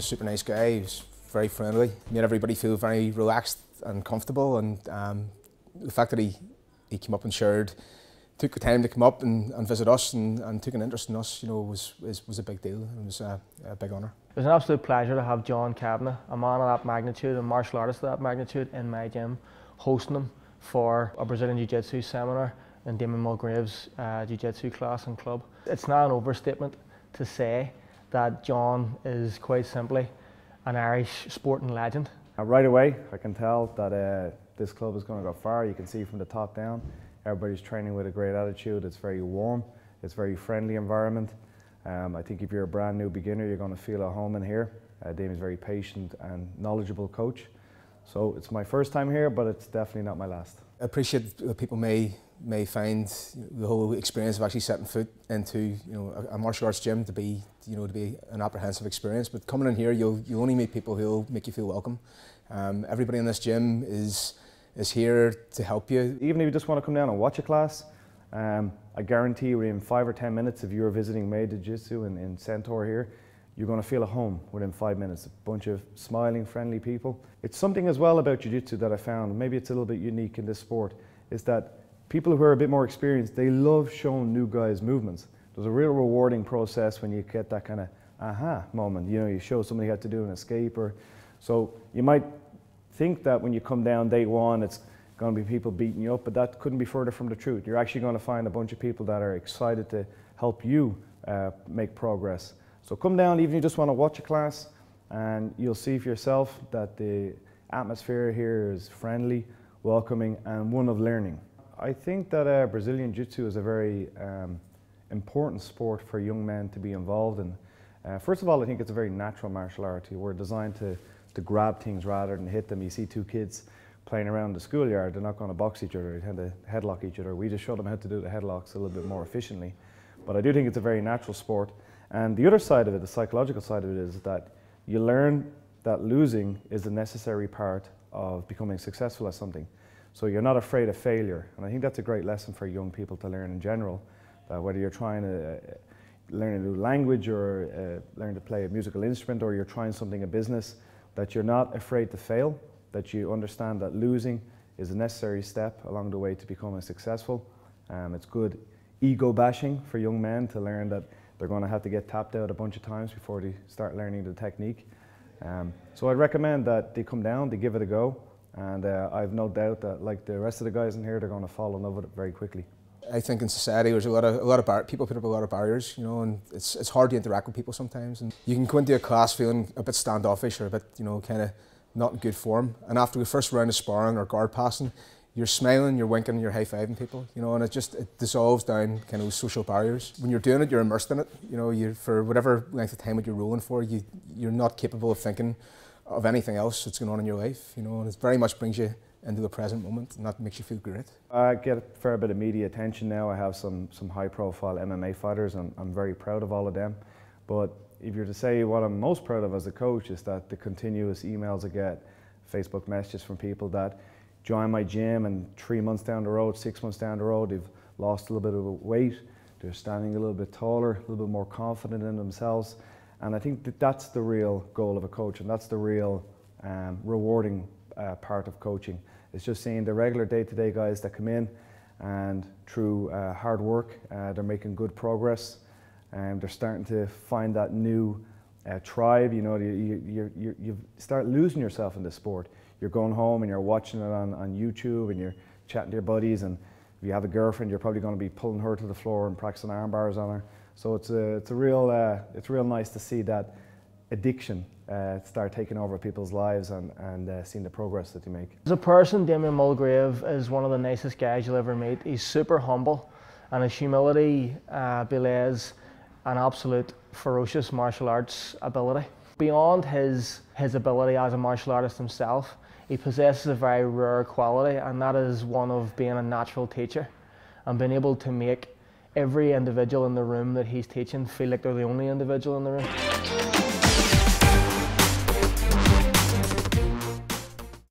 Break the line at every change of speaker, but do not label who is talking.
super nice guy. He was very friendly, made everybody feel very relaxed and comfortable, and the fact that he came up and took the time to come up and visit us and took an interest in us, you know, was a big deal. It was a big honour.
It was an absolute pleasure to have John Kavanagh, a man of that magnitude, a martial artist of that magnitude, in my gym, hosting him for a Brazilian Jiu-Jitsu seminar in Damien Mulgrave's Jiu-Jitsu class and club. It's not an overstatement to say that John is quite simply an Irish sporting legend.
Right away, I can tell that this club is going to go far. You can see from the top down, everybody's training with a great attitude. It's very warm, it's a very friendly environment. I think if you're a brand new beginner, you're going to feel at home in here. Damien's a very patient and knowledgeable coach. So it's my first time here, but it's definitely not my last.
I appreciate that people may find the whole experience of actually setting foot into a martial arts gym to be an apprehensive experience. But coming in here, you'll only meet people who'll make you feel welcome. Everybody in this gym is here to help you.
Even if you just want to come down and watch a class, I guarantee you within 5 or 10 minutes, if you're visiting Maeda Jiu-Jitsu in Centaur here, you're going to feel at home within 5 minutes. A bunch of smiling, friendly people. It's something as well about Jiu-Jitsu that I found, maybe it's a little bit unique in this sport, is that people who are a bit more experienced, they love showing new guys movements. There's a real rewarding process when you get that kind of aha moment. You know, you show somebody how to do an escape, so you might think that when you come down day one, it's going to be people beating you up, but that couldn't be further from the truth. You're actually going to find a bunch of people that are excited to help you make progress. So come down, even if you just want to watch a class, and you'll see for yourself that the atmosphere here is friendly, welcoming, and one of learning. I think that Brazilian Jiu-Jitsu is a very important sport for young men to be involved in. First of all, I think it's a very natural martial art. We're designed to grab things rather than hit them. You see two kids playing around the schoolyard, they're not going to box each other, they tend to headlock each other. We just show them how to do the headlocks a little bit more efficiently. But I do think it's a very natural sport. And the other side of it, the psychological side of it, is that you learn that losing is a necessary part of becoming successful at something. So you're not afraid of failure. And I think that's a great lesson for young people to learn in general, that whether you're trying to learn a new language or learn to play a musical instrument, or you're trying something in business, that you're not afraid to fail, that you understand that losing is a necessary step along the way to becoming successful. It's good ego bashing for young men to learn that they're going to have to get tapped out a bunch of times before they start learning the technique. So I'd recommend that they come down, they give it a go, and I've no doubt that, like the rest of the guys in here, they're going to fall in love with it very quickly.
I think in society there's a lot of people put up a lot of barriers, you know, and it's hard to interact with people sometimes. And you can go into a class feeling a bit standoffish or a bit, kind of not in good form. And after the first round of sparring or guard passing, you're smiling, you're winking, you're high-fiving people, and it dissolves down kind of social barriers. When you're doing it, you're immersed in it. You for whatever length of time that you're rolling for, you're not capable of thinking of anything else that's going on in your life, and it very much brings you into the present moment, and that makes you feel great.
I get a fair bit of media attention now. I have some high-profile MMA fighters, and I'm very proud of all of them. But if you're to say what I'm most proud of as a coach, is that the continuous emails I get, Facebook messages from people that join my gym, and 3 months down the road, 6 months down the road, they've lost a little bit of weight, they're standing a little bit taller, a little bit more confident in themselves. And I think that that's the real goal of a coach, and that's the real rewarding part of coaching. It's just seeing the regular day-to-day guys that come in, and through hard work, they're making good progress, and they're starting to find that new tribe. You start losing yourself in this sport. You're going home and you're watching it on YouTube, and you're chatting to your buddies, and if you have a girlfriend, you're probably going to be pulling her to the floor and practicing arm bars on her. So it's real nice to see that addiction start taking over people's lives, and seeing the progress that they make.
As a person, Damien Mulgrave is one of the nicest guys you'll ever meet. He's super humble, and his humility belies an absolute ferocious martial arts ability. Beyond his ability as a martial artist himself, he possesses a very rare quality, and that is one of being a natural teacher and being able to make every individual in the room that he's teaching feel like they're the only individual in the room.